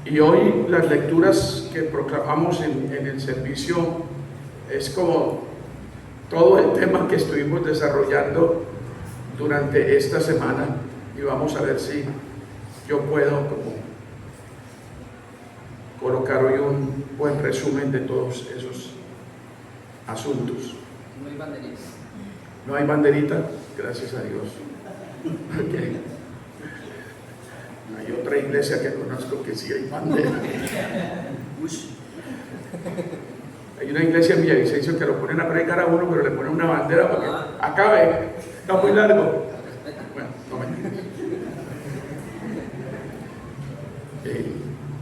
Y hoy las lecturas que proclamamos en el servicio es como todo el tema que estuvimos desarrollando durante esta semana, y vamos a ver si yo puedo como colocar hoy un buen resumen de todos esos asuntos. No hay banderita. ¿No hay banderita? Gracias a Dios. Okay. Hay otra iglesia que conozco que sí hay bandera. Hay una iglesia en Villavicencio que lo ponen a predicar a uno, pero le ponen una bandera para que acabe. Está muy largo. Bueno, no me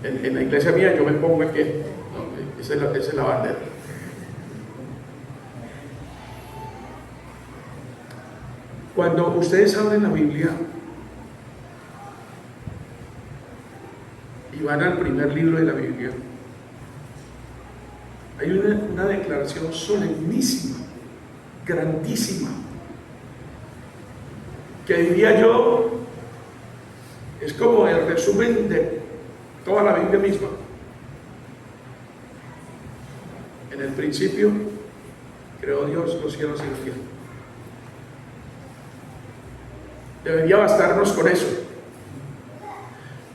en la iglesia mía yo me pongo aquí. No, esa es la bandera. Cuando ustedes abren la Biblia y van al primer libro de la Biblia, hay una declaración solemnísima, grandísima, que diría yo es como el resumen de toda la Biblia misma. En el principio creó Dios los cielos y la tierra. Debería bastarnos con eso,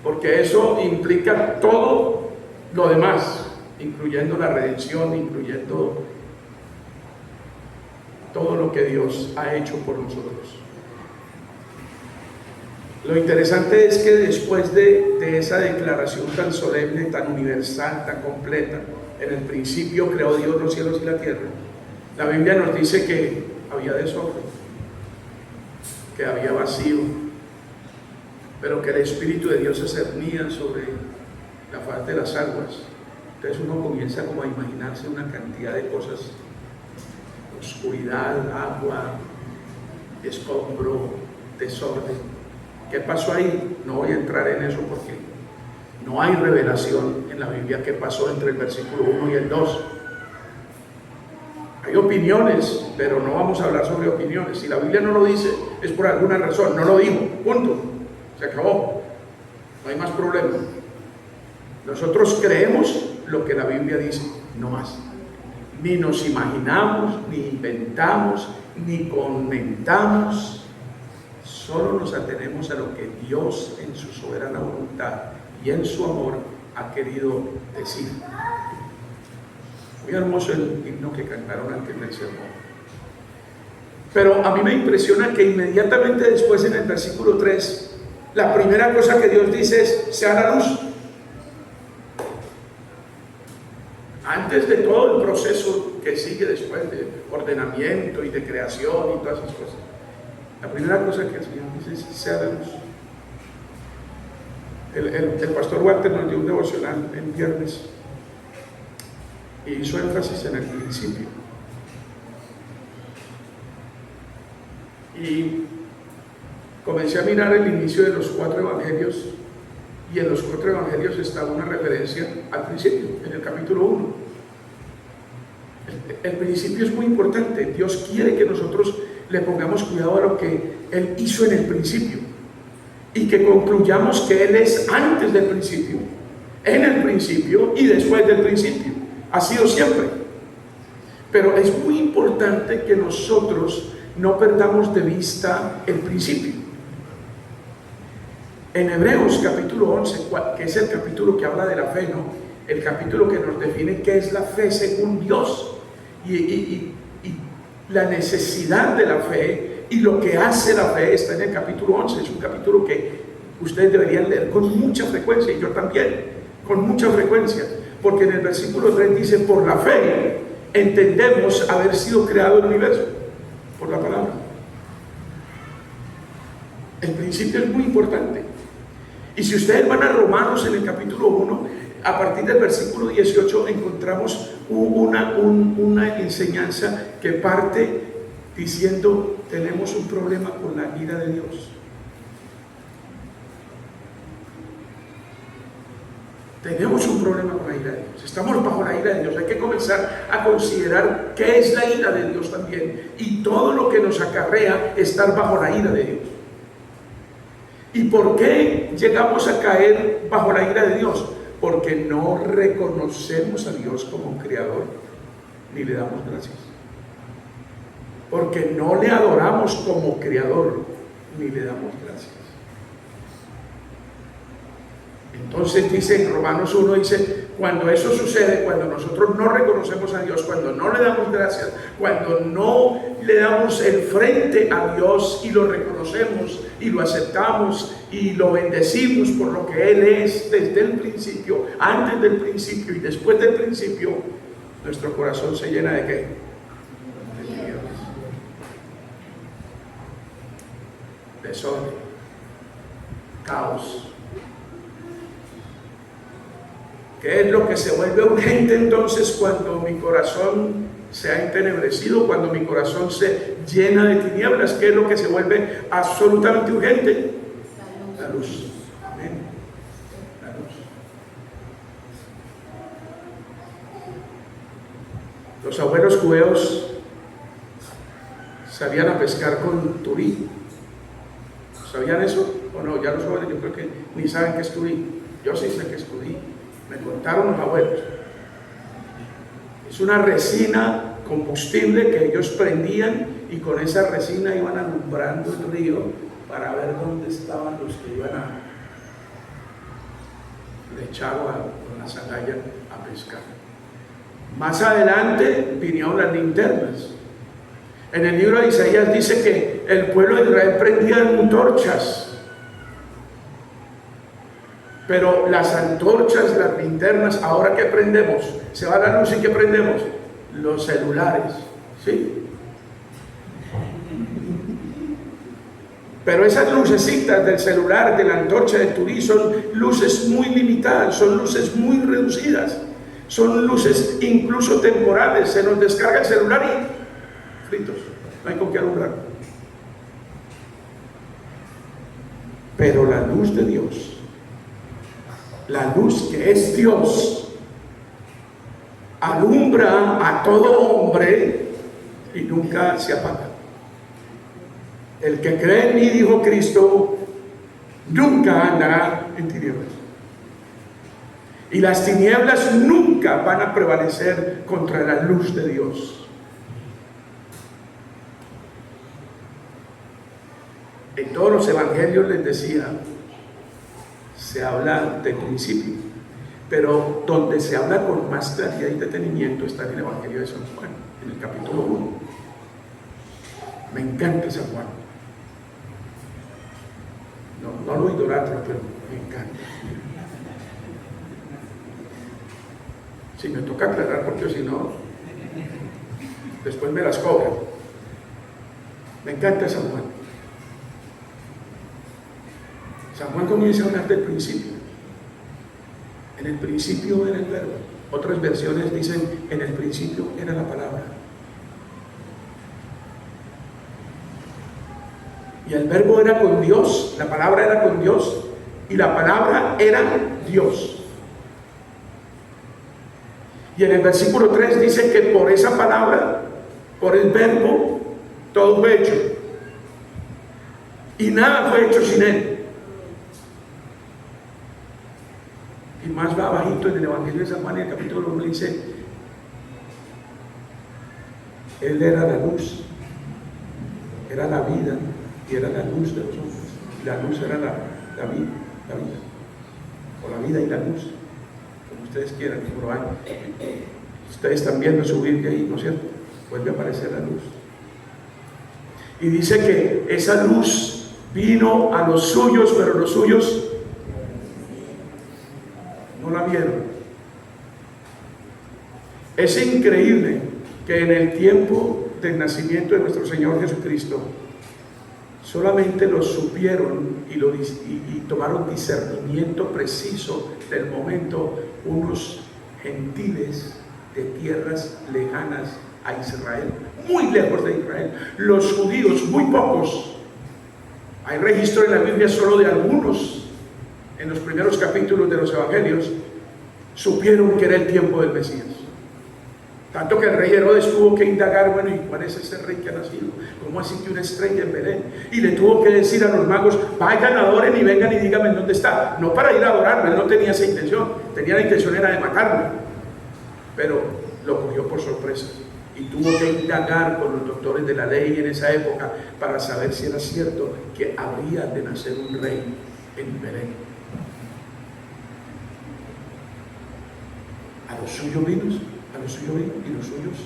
porque eso implica todo lo demás, incluyendo la redención, incluyendo todo lo que Dios ha hecho por nosotros. Lo interesante es que después de esa declaración tan solemne, tan universal, tan completa, en el principio creó Dios los cielos y la tierra, la Biblia nos dice que había desorden, que había vacío, pero que el Espíritu de Dios se cernía sobre la faz de las aguas. Entonces uno comienza como a imaginarse una cantidad de cosas: oscuridad, agua, escombro, desorden. ¿Qué pasó ahí? No voy a entrar en eso porque no hay revelación en la Biblia qué pasó entre el versículo 1 y el 2. Hay opiniones, pero no vamos a hablar sobre opiniones. Si la Biblia no lo dice, es por alguna razón. No lo dijo, punto, se acabó, no hay más problema. Nosotros creemos lo que la Biblia dice, no más. Ni nos imaginamos, ni inventamos, ni comentamos. Solo nos atenemos a lo que Dios en su soberana voluntad y en su amor ha querido decir. Muy hermoso el himno que cantaron antes del sermón. Pero a mí me impresiona que inmediatamente después, en el versículo 3, la primera cosa que Dios dice es: sea la luz. Antes de todo el proceso que sigue después de ordenamiento y de creación y todas esas cosas, la primera cosa que el Señor dice es: sea la luz. El pastor Walter nos dio un devocional en viernes y hizo énfasis en el principio. Y comencé a mirar el inicio de los 4 evangelios, y en los 4 evangelios está una referencia al principio, en el capítulo 1. El principio es muy importante. Dios quiere que nosotros le pongamos cuidado a lo que Él hizo en el principio y que concluyamos que Él es antes del principio, en el principio y después del principio. Ha sido siempre. Pero es muy importante que nosotros no perdamos de vista el principio. En Hebreos capítulo 11, que es el capítulo que habla de la fe, ¿no? El capítulo que nos define qué es la fe según Dios y la necesidad de la fe y lo que hace la fe está en el capítulo 11. Es un capítulo que ustedes deberían leer con mucha frecuencia, y yo también, con mucha frecuencia, porque en el versículo 3 dice: por la fe entendemos haber sido creado el universo, por la palabra. El principio es muy importante. Y si ustedes van a Romanos, en el capítulo 1, a partir del versículo 18 encontramos una enseñanza que parte diciendo: tenemos un problema con la ira de Dios. Tenemos un problema con la ira de Dios. Estamos bajo la ira de Dios. Hay que comenzar a considerar qué es la ira de Dios también, y todo lo que nos acarrea estar bajo la ira de Dios. ¿Y por qué llegamos a caer bajo la ira de Dios? Porque no reconocemos a Dios como creador, ni le damos gracias. Porque no le adoramos como creador, ni le damos gracias. Entonces dice en Romanos 1, dice, cuando eso sucede, cuando nosotros no reconocemos a Dios, cuando no le damos gracias, cuando no le damos el frente a Dios y lo reconocemos y lo aceptamos y lo bendecimos por lo que Él es desde el principio, antes del principio y después del principio, nuestro corazón se llena ¿de qué? De tinieblas, desorden, caos. ¿Qué es lo que se vuelve urgente entonces cuando mi corazón se ha entenebrecido, cuando mi corazón se llena de tinieblas? ¿Qué es lo que se vuelve absolutamente urgente? La luz. Amén. La luz. Los abuelos cubeos sabían a pescar con turí. ¿Sabían eso? ¿O no? Ya los jóvenes yo creo que ni saben qué es turí. Yo sí sé qué es turí. Me contaron los abuelos. Es una resina combustible que ellos prendían y con esa resina iban alumbrando el río para ver dónde estaban los que iban a echar con la zagalla a pescar. Más adelante vinieron las linternas. En el libro de Isaías dice que el pueblo de Israel prendía antorchas. Pero las antorchas, las linternas, ahora ¿qué prendemos? Se va la luz y ¿qué prendemos? Los celulares, ¿sí? Pero esas lucecitas del celular, de la antorcha de turí, son luces muy limitadas, son luces muy reducidas, son luces incluso temporales. Se nos descarga el celular y fritos, no hay con qué alumbrar. Pero la luz de Dios, la luz que es Dios, alumbra a todo hombre y nunca se apaga. El que cree en mí, dijo Cristo, nunca andará en tinieblas. Y las tinieblas nunca van a prevalecer contra la luz de Dios. En todos los evangelios les decía, se habla del principio, pero donde se habla con más claridad y detenimiento está en el Evangelio de San Juan, en el capítulo 1. Me encanta San Juan. No lo idolatro, pero me encanta. Si me toca aclarar, porque si no, después me las cobran. Me encanta San Juan. San Juan comienza a hablar del principio. En el principio era el verbo. Otras versiones dicen, en el principio era la palabra. Y el verbo era con Dios, la palabra era con Dios, y la palabra era Dios. Y en el versículo 3 dice que por esa palabra, por el verbo, todo fue hecho. Y nada fue hecho sin él. Y más va abajito en el Evangelio de San Juan, en el capítulo 1 dice, Él era la luz, era la vida, y era la luz de los hombres. Y la luz era la vida, o la vida y la luz, como ustedes quieran, pero hay. Ustedes están viendo su Biblia ahí, ¿no es cierto? Vuelve a aparecer la luz. Y dice que esa luz vino a los suyos, pero los suyos no la vieron. Es increíble que en el tiempo del nacimiento de nuestro Señor Jesucristo solamente lo supieron y tomaron discernimiento preciso del momento unos gentiles de tierras lejanas a Israel, muy lejos de Israel. Los judíos, muy pocos. Hay registro en la Biblia solo de algunos. En los primeros capítulos de los evangelios supieron que era el tiempo del Mesías. Tanto que el rey Herodes tuvo que indagar, bueno, ¿y cuál es ese rey que ha nacido? ¿Cómo así que una estrella en Belén? Y le tuvo que decir a los magos, vayan, adoren y vengan y díganme dónde está. No para ir a adorarlo, él no tenía esa intención, tenía la intención era de matarlo. Pero lo cogió por sorpresa y tuvo que indagar con los doctores de la ley en esa época para saber si era cierto que habría de nacer un rey en Belén. A los suyos vino, y los suyos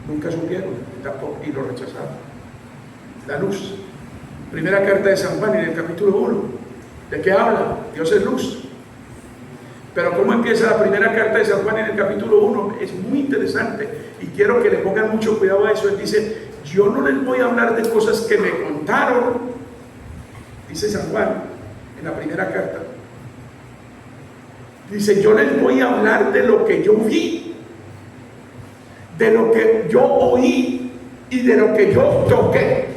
nunca supieron, tampoco, y lo rechazaron. La luz. Primera carta de San Juan en el capítulo 1. ¿De qué habla? Dios es luz. Pero ¿cómo empieza la primera carta de San Juan en el capítulo 1? Es muy interesante y quiero que le pongan mucho cuidado a eso. Él dice, yo no les voy a hablar de cosas que me contaron, dice San Juan en la primera carta. Dice, yo les voy a hablar de lo que yo vi, de lo que yo oí y de lo que yo toqué.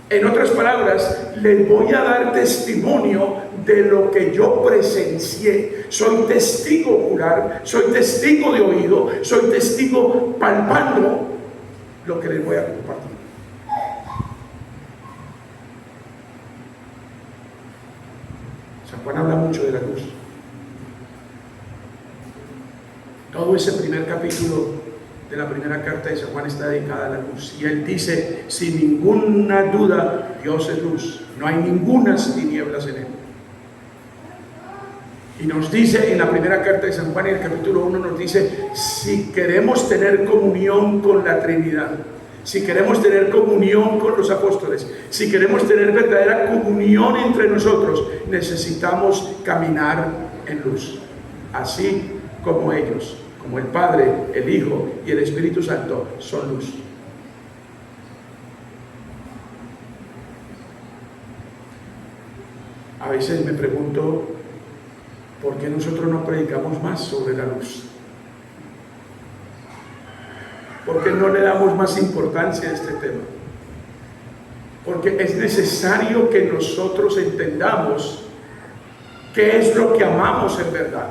En otras palabras, les voy a dar testimonio de lo que yo presencié. Soy testigo ocular, soy testigo de oído, soy testigo palpando lo que les voy a compartir. San Juan habla mucho de la luz. Todo ese primer capítulo de la primera carta de San Juan está dedicada a la luz. Y él dice, sin ninguna duda, Dios es luz. No hay ningunas tinieblas en él. Y nos dice en la primera carta de San Juan, en el capítulo 1, nos dice, si queremos tener comunión con la Trinidad, si queremos tener comunión con los apóstoles, si queremos tener verdadera comunión entre nosotros, necesitamos caminar en luz. Así como ellos, como el Padre, el Hijo y el Espíritu Santo son luz. A veces me pregunto, ¿por qué nosotros no predicamos más sobre la luz? ¿Por qué no le damos más importancia a este tema? Porque es necesario que nosotros entendamos qué es lo que amamos en verdad.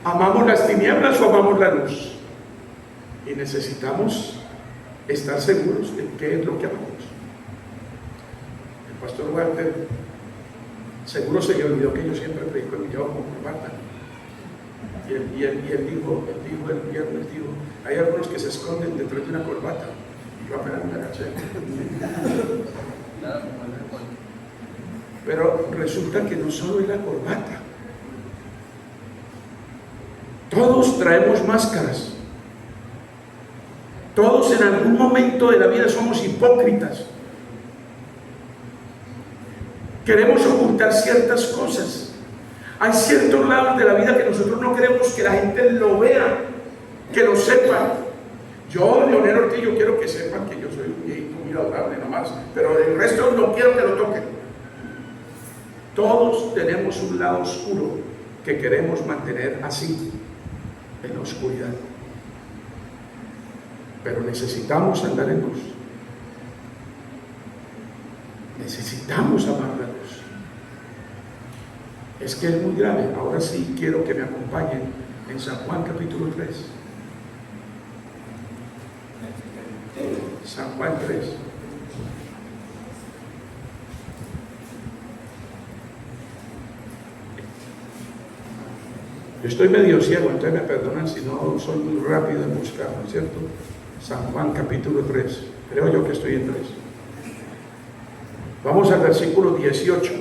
¿Amamos las tinieblas o amamos la luz? Y necesitamos estar seguros de qué es lo que amamos. El pastor Walter seguro se le olvidó que yo siempre predico en llevo con corbata. Y él dijo el viernes, dijo, hay algunos que se esconden detrás de una corbata. Y yo apenas me agaché. Pero resulta que no solo es la corbata. Todos traemos máscaras. Todos en algún momento de la vida somos hipócritas. Queremos ocultar ciertas cosas. Hay ciertos lados de la vida que nosotros no queremos que la gente lo vea, que lo sepa. Yo, Leonel Ortiz, yo quiero que sepan que yo soy un viejito muy adorable nomás, pero el resto no quiero que lo toquen. Todos tenemos un lado oscuro que queremos mantener así, en la oscuridad. Pero necesitamos andar en luz. Necesitamos amar la luz. Es que es muy grave. Ahora sí quiero que me acompañen en San Juan capítulo 3. San Juan 3. Yo estoy medio ciego, entonces me perdonan si no soy muy rápido en buscar, ¿no es cierto? San Juan capítulo 3. Creo yo que estoy en 3. Vamos al versículo 18.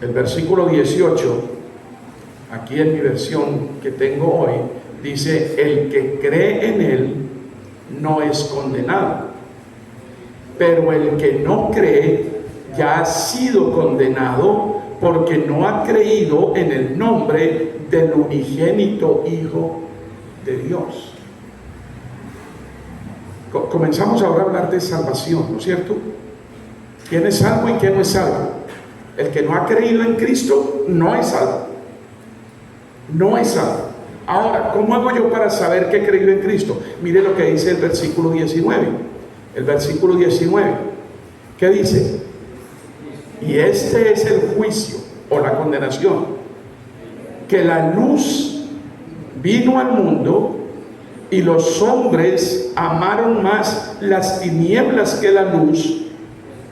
El versículo 18, aquí en mi versión que tengo hoy, dice, el que cree en él no es condenado, pero el que no cree ya ha sido condenado porque no ha creído en el nombre del unigénito Hijo de Dios. Comenzamos ahora a hablar de salvación, ¿no es cierto? ¿Quién es salvo y quién no es salvo? El que no ha creído en Cristo no es salvo. No es salvo. Ahora, ¿cómo hago yo para saber que he creído en Cristo? Mire lo que dice el versículo 19. El versículo 19. ¿Qué dice? Y este es el juicio o la condenación, que la luz vino al mundo y los hombres amaron más las tinieblas que la luz,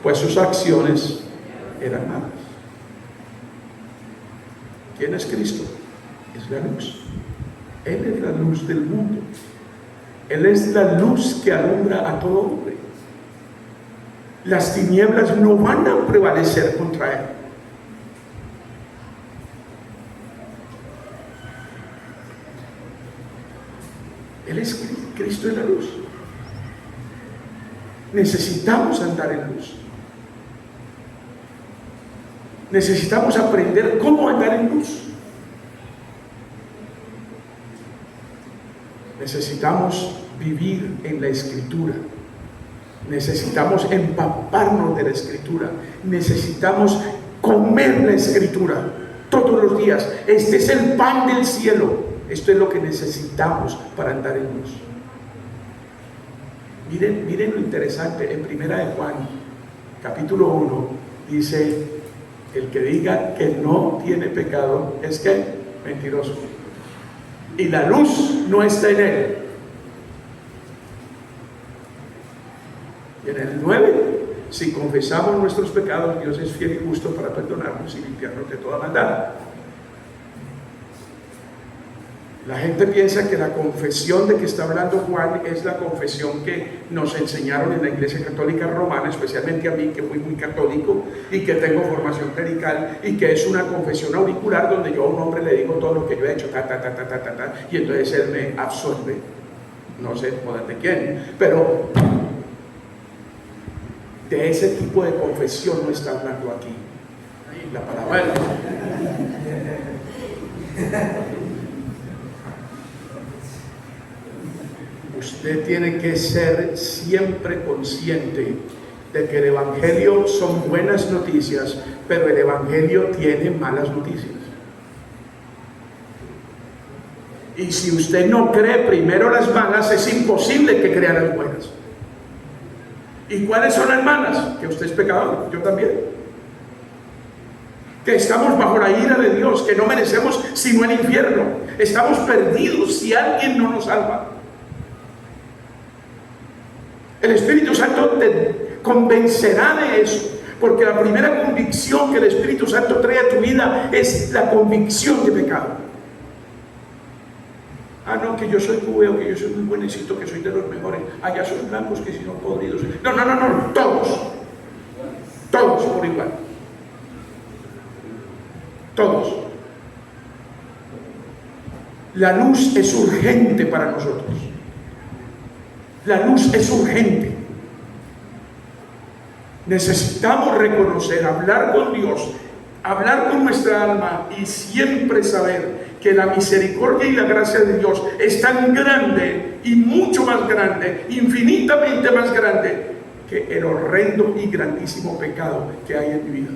pues sus acciones eran malas. ¿Quién es Cristo? Es la luz. Él es la luz del mundo. Él es la luz que alumbra a todo hombre. Las tinieblas no van a prevalecer contra Él. Él es Cristo, es la luz. Necesitamos andar en luz. Necesitamos aprender cómo andar en luz. Necesitamos vivir en la Escritura. Necesitamos empaparnos de la Escritura. Necesitamos comer la Escritura todos los días. Este es el pan del cielo. Esto es lo que necesitamos para andar en luz. Miren lo interesante. En 1 de Juan, capítulo 1, dice: el que diga que no tiene pecado es que mentiroso, y la luz no está en él. Y en el 9, si confesamos nuestros pecados, Dios es fiel y justo para perdonarnos y limpiarnos de toda maldad. La gente piensa que la confesión de que está hablando Juan es la confesión que nos enseñaron en la Iglesia Católica Romana, especialmente a mí, que fui muy católico y que tengo formación clerical, y que es una confesión auricular donde yo a un hombre le digo todo lo que yo he hecho, y entonces él me absorbe. No sé el poder de quién, pero de ese tipo de confesión no está hablando aquí. La palabra. Usted tiene que ser siempre consciente de que el Evangelio son buenas noticias, pero el Evangelio tiene malas noticias. Y si usted no cree primero las malas, es imposible que crea las buenas. ¿Y cuáles son las malas? Que usted es pecador, yo también. Que estamos bajo la ira de Dios, que no merecemos sino el infierno. Estamos perdidos si alguien no nos salva. El Espíritu Santo te convencerá de eso, porque la primera convicción que el Espíritu Santo trae a tu vida es la convicción de pecado. Ah, no, que yo soy cubeo, que yo soy muy buenecito, que soy de los mejores. Allá son blancos que si son podridos. No, todos por igual. Todos. La luz es urgente para nosotros. La luz es urgente. Necesitamos reconocer, hablar con Dios, hablar con nuestra alma y siempre saber que la misericordia y la gracia de Dios es tan grande y mucho más grande, infinitamente más grande que el horrendo y grandísimo pecado que hay en mi vida.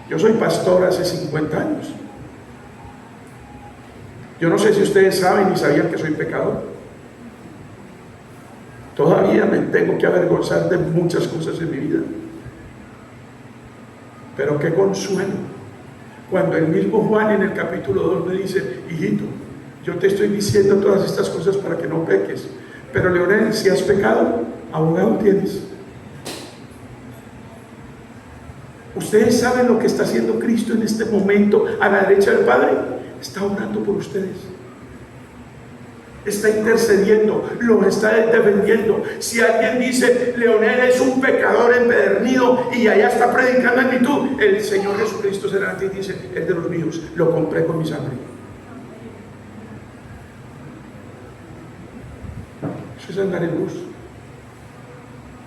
Yo soy pastor hace 50 años. Yo no sé si ustedes saben y sabían que soy pecador. Todavía me tengo que avergonzar de muchas cosas en mi vida. Pero qué consuelo cuando el mismo Juan en el capítulo 2 me dice: hijito, yo te estoy diciendo todas estas cosas para que no peques, pero Leonel, si has pecado, abogado tienes. Ustedes saben lo que está haciendo Cristo en este momento a la derecha del Padre. Está orando por ustedes, está intercediendo, los está defendiendo. Si alguien dice: Leonel es un pecador empedernido y allá está predicando en virtud, el Señor Jesucristo se levanta y dice: es de los míos, lo compré con mi sangre. Eso es andar en luz.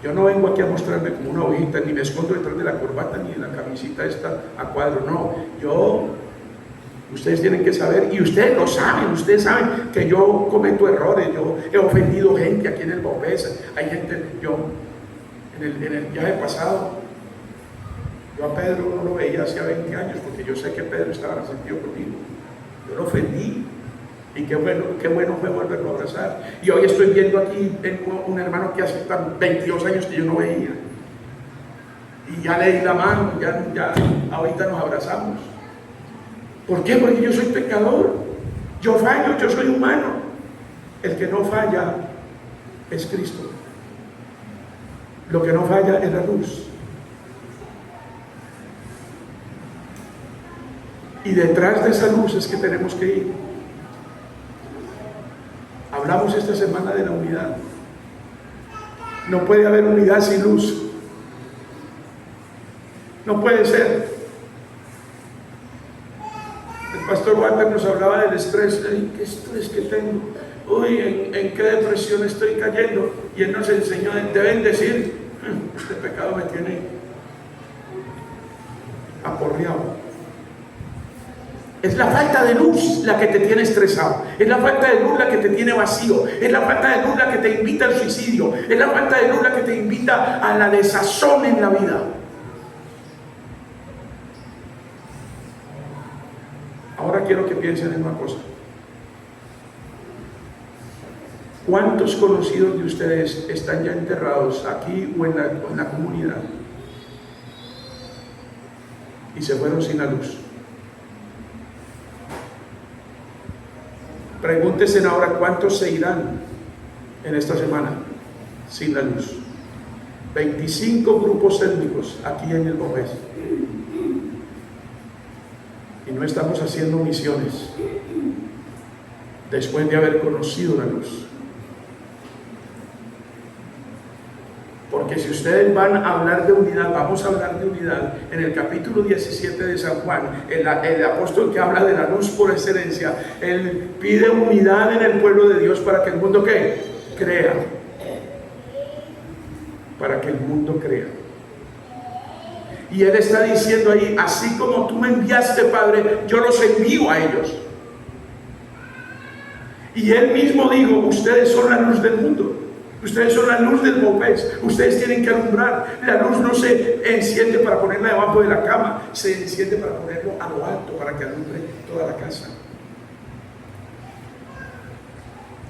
Yo no vengo aquí a mostrarme como una ovejita, ni me escondo detrás de la corbata, ni de la camisita esta a cuadro. No, ustedes tienen que saber, y ustedes lo saben, ustedes saben que yo cometo errores. Yo he ofendido gente aquí en el Baupesa. Hay gente, yo en el viaje pasado, yo a Pedro no lo veía hacía 20 años, porque yo sé que Pedro estaba resentido conmigo. Yo lo ofendí, y qué bueno fue volverlo a abrazar. Y hoy estoy viendo aquí, tengo un hermano que hace 22 años que yo no veía. y ya leí la mano, ya ahorita nos abrazamos. ¿Por qué? Porque yo soy pecador, yo fallo, yo soy humano. El que no falla es Cristo. Lo que no falla es la luz. Y detrás de esa luz es que tenemos que ir. Hablamos esta semana de la unidad. No puede haber unidad sin luz. No puede ser. El pastor Walter nos hablaba del estrés. ¿Qué estrés que tengo? Uy, ¿en qué depresión estoy cayendo? Y él nos enseñó, deben decir, este pecado me tiene aporreado. Es la falta de luz la que te tiene estresado. Es la falta de luz la que te tiene vacío. Es la falta de luz la que te invita al suicidio. Es la falta de luz la que te invita a la desazón en la vida. Ahora quiero que piensen en una cosa. ¿Cuántos conocidos de ustedes están ya enterrados aquí o en la comunidad y se fueron sin la luz? Pregúntense ahora cuántos se irán en esta semana sin la luz. 25 grupos étnicos aquí en el Bopés. Y no estamos haciendo misiones después de haber conocido la luz. Porque si ustedes van a hablar de unidad, vamos a hablar de unidad. En el capítulo 17 de San Juan, el apóstol que habla de la luz por excelencia, él pide unidad en el pueblo de Dios para que el mundo ¿qué? Crea. Para que el mundo crea. Y él está diciendo ahí, así como tú me enviaste, Padre, yo los envío a ellos. Y él mismo dijo, ustedes son la luz del mundo. Ustedes son la luz del Bopés. Ustedes tienen que alumbrar. La luz no se enciende para ponerla debajo de la cama, se enciende para ponerlo a lo alto, para que alumbre toda la casa.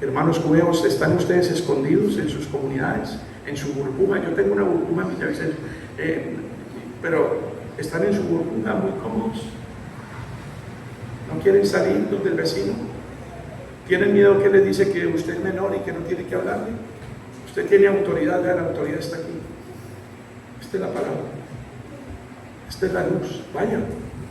Hermanos jueos, ¿están ustedes escondidos en sus comunidades, en su burbuja? Yo tengo una burbuja en Villavicencio, pero están en su burbuja muy cómodos. No quieren salir donde el vecino. Tienen miedo que les dice que usted es menor y que no tiene que hablarle. Usted tiene autoridad, la autoridad está aquí. Esta es la palabra. Esta es la luz. Vaya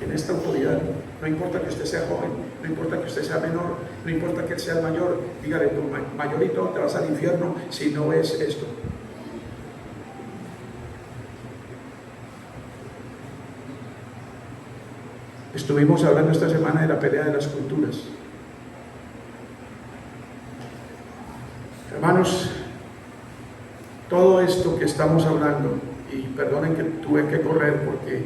en esta autoridad. No importa que usted sea joven, no importa que usted sea menor, no importa que él sea el mayor. Dígale, tu mayorito, te vas al infierno si no ves esto. Estuvimos hablando esta semana de la pelea de las culturas. Hermanos, todo esto que estamos hablando, y perdonen que tuve que correr porque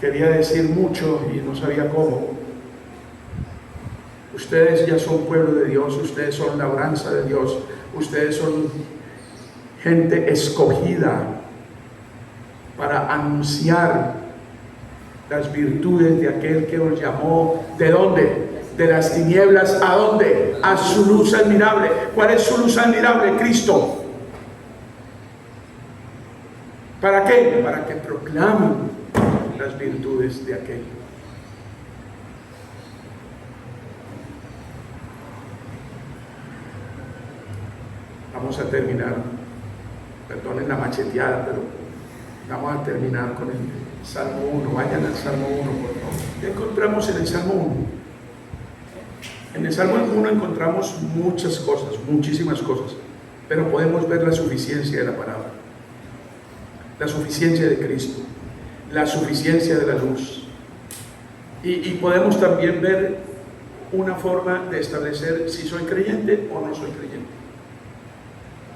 quería decir mucho y no sabía cómo. Ustedes ya son pueblo de Dios, ustedes son labranza de Dios, ustedes son gente escogida para anunciar las virtudes de aquel que os llamó. ¿De dónde? De las tinieblas, ¿a dónde? A su luz admirable. ¿Cuál es su luz admirable? Cristo. ¿Para qué? Para que proclamen las virtudes de aquel. Vamos a terminar. Perdonen la macheteada, pero vamos a terminar con el Salmo 1. Vayan al Salmo 1, por favor. ¿Qué encontramos en el Salmo 1? En el Salmo 1 encontramos muchas cosas, muchísimas cosas, pero podemos ver la suficiencia de la palabra, la suficiencia de Cristo, la suficiencia de la luz. Y podemos también ver una forma de establecer si soy creyente o no soy creyente.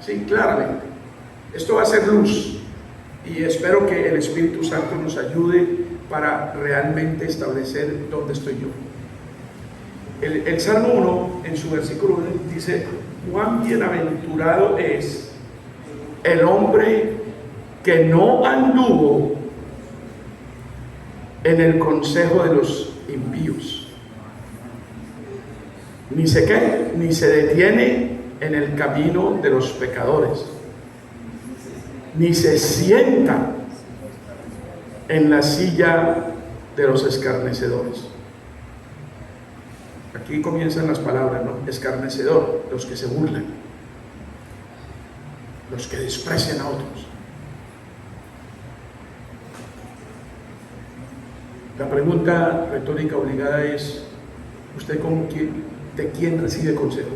Sí, claramente. Esto va a ser luz. Y espero que el Espíritu Santo nos ayude para realmente establecer dónde estoy yo. El Salmo 1, en su versículo 1, dice: cuán bienaventurado es el hombre que no anduvo en el consejo de los impíos, ni se detiene en el camino de los pecadores, ni se sienta en la silla de los escarnecedores. Aquí comienzan las palabras, ¿no? Escarnecedor, los que se burlan, los que desprecian a otros. La pregunta retórica obligada es: ¿usted de quién recibe consejo?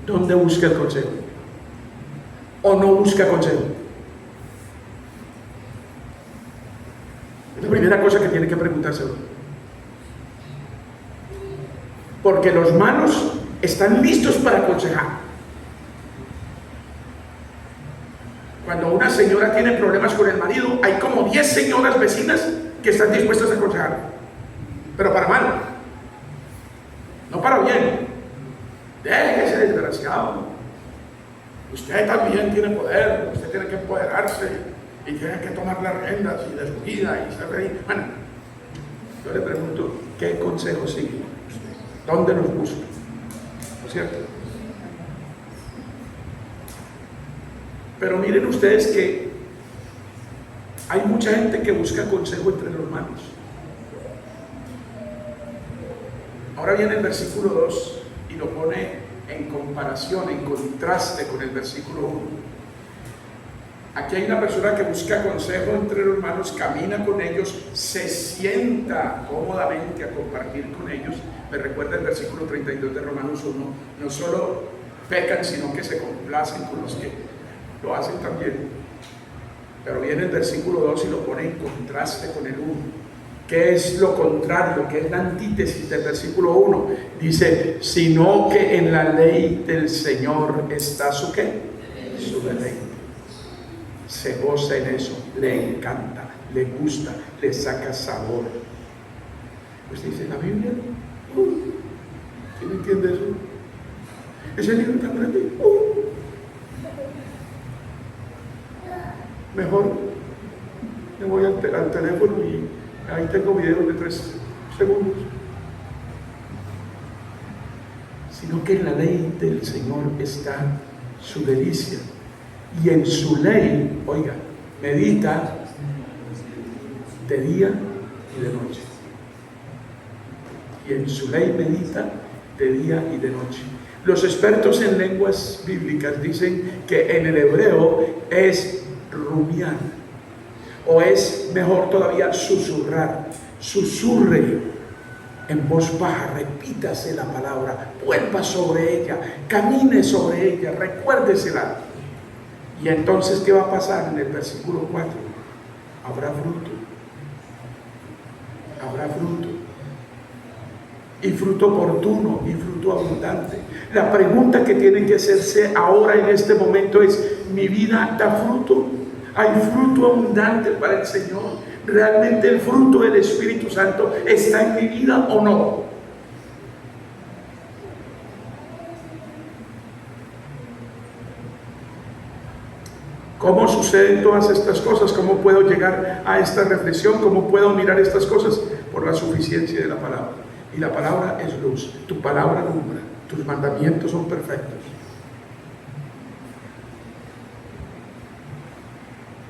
¿Dónde busca el consejo? ¿O no busca consejo? Es la primera cosa que tiene que preguntarse uno. Porque los malos están listos para aconsejar. Cuando una señora tiene problemas con el marido, hay como 10 señoras vecinas que están dispuestas a aconsejar, pero para mal, no para bien. Déjese, desgraciado, usted también tiene poder, usted tiene que empoderarse y tiene que tomar las riendas y de su vida y ser rey. Bueno, yo le pregunto, ¿qué consejo sigue usted? ¿Dónde los busca? ¿No es cierto? Pero miren ustedes que hay mucha gente que busca consejo entre los malos. Ahora viene el versículo 2 y lo pone en comparación, en contraste con el versículo 1. Aquí hay una persona que busca consejo entre los malos, camina con ellos, se sienta cómodamente a compartir con ellos. Me recuerda el versículo 32 de Romanos 1, no solo pecan, sino que se complacen con los que lo hacen también. Pero viene el versículo 2 y lo pone en contraste con el 1. ¿Qué es lo contrario? ¿Qué es la antítesis del versículo 1? Dice, sino que en la ley del Señor está su ¿qué? Su deleite. Se goza en eso, le encanta, le gusta, le saca sabor. Pues dice la Biblia, ¿quién entiende eso? Ese libro tan grande, mejor me voy al teléfono y ahí tengo videos de 3 segundos. Sino que en la ley del Señor está su delicia, y en su ley, oiga, medita de día y de noche. Y en su ley medita de día y de noche. Los expertos en lenguas bíblicas dicen que en el hebreo es rumiar, o es mejor todavía susurrar. Susurre en voz baja, repítase la palabra, vuelva sobre ella, camine sobre ella, recuérdesela. Y entonces, ¿qué va a pasar en el versículo 4? Habrá fruto. Habrá fruto. Y fruto oportuno, y fruto abundante. La pregunta que tiene que hacerse ahora en este momento es: ¿mi vida da fruto? ¿Hay fruto abundante para el Señor? ¿Realmente el fruto del Espíritu Santo está en mi vida o no? ¿Cómo suceden todas estas cosas? ¿Cómo puedo llegar a esta reflexión? ¿Cómo puedo mirar estas cosas? Por la suficiencia de la palabra. Y la palabra es luz. Tu palabra alumbra. Tus mandamientos son perfectos.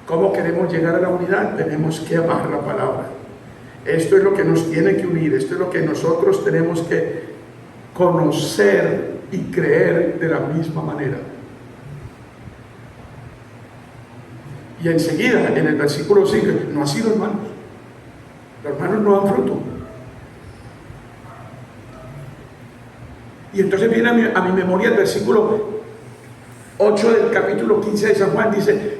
¿Cómo queremos llegar a la unidad? Tenemos que amar la palabra. Esto es lo que nos tiene que unir. Esto es lo que nosotros tenemos que conocer y creer de la misma manera. Y enseguida, en el versículo 5, no así los hermanos. Los hermanos no dan fruto. Y entonces viene a mi memoria el versículo 8 del capítulo 15 de San Juan. Dice,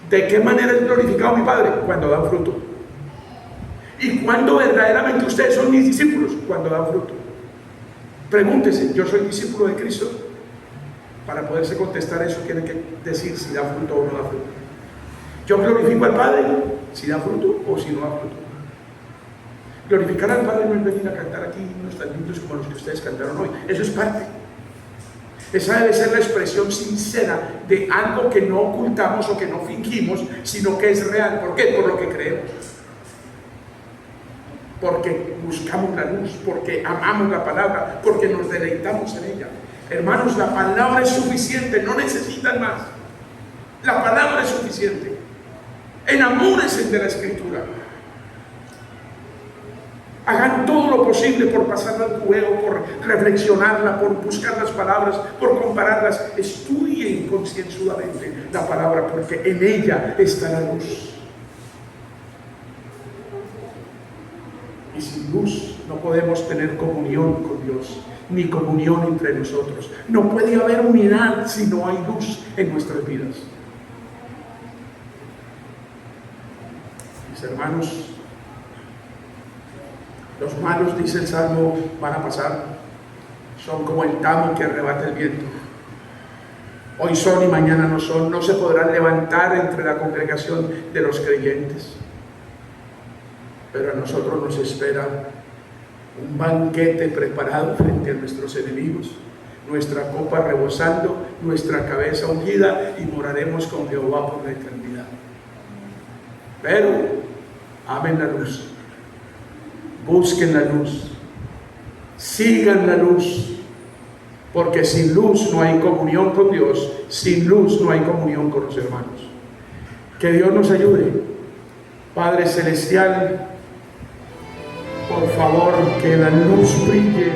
¿de qué manera es glorificado mi Padre? Cuando dan fruto. ¿Y cuándo verdaderamente ustedes son mis discípulos? Cuando dan fruto. Pregúntese, ¿yo soy discípulo de Cristo? Para poderse contestar eso, tiene que decir si da fruto o no da fruto. ¿Yo glorifico al Padre si da fruto o si no da fruto? Glorificar al Padre no es venir a cantar aquí himnos tan lindos como los que ustedes cantaron hoy. Eso es parte. Esa debe ser la expresión sincera de algo que no ocultamos o que no fingimos, sino que es real. ¿Por qué? Por lo que creemos. Porque buscamos la luz, porque amamos la palabra, porque nos deleitamos en ella. Hermanos, la palabra es suficiente, no necesitan más. La palabra es suficiente. Enamórense de la Escritura. Hagan todo lo posible por pasarla al juego, por reflexionarla, por buscar las palabras, por compararlas. Estudien concienzudamente la palabra, porque en ella está la luz. Y sin luz no podemos tener comunión con Dios, ni comunión entre nosotros. No puede haber unidad si no hay luz en nuestras vidas. Mis hermanos, los malos, dice el Salmo, van a pasar. Son como el tamo que arrebata el viento. Hoy son y mañana no son. No se podrán levantar entre la congregación de los creyentes. Pero a nosotros nos espera un banquete preparado frente a nuestros enemigos, nuestra copa rebosando, nuestra cabeza ungida, y moraremos con Jehová por la eternidad. Pero amen la luz, busquen la luz, sigan la luz, porque sin luz no hay comunión con Dios, sin luz no hay comunión con los hermanos. Que Dios nos ayude. Padre Celestial, por favor, que la luz brille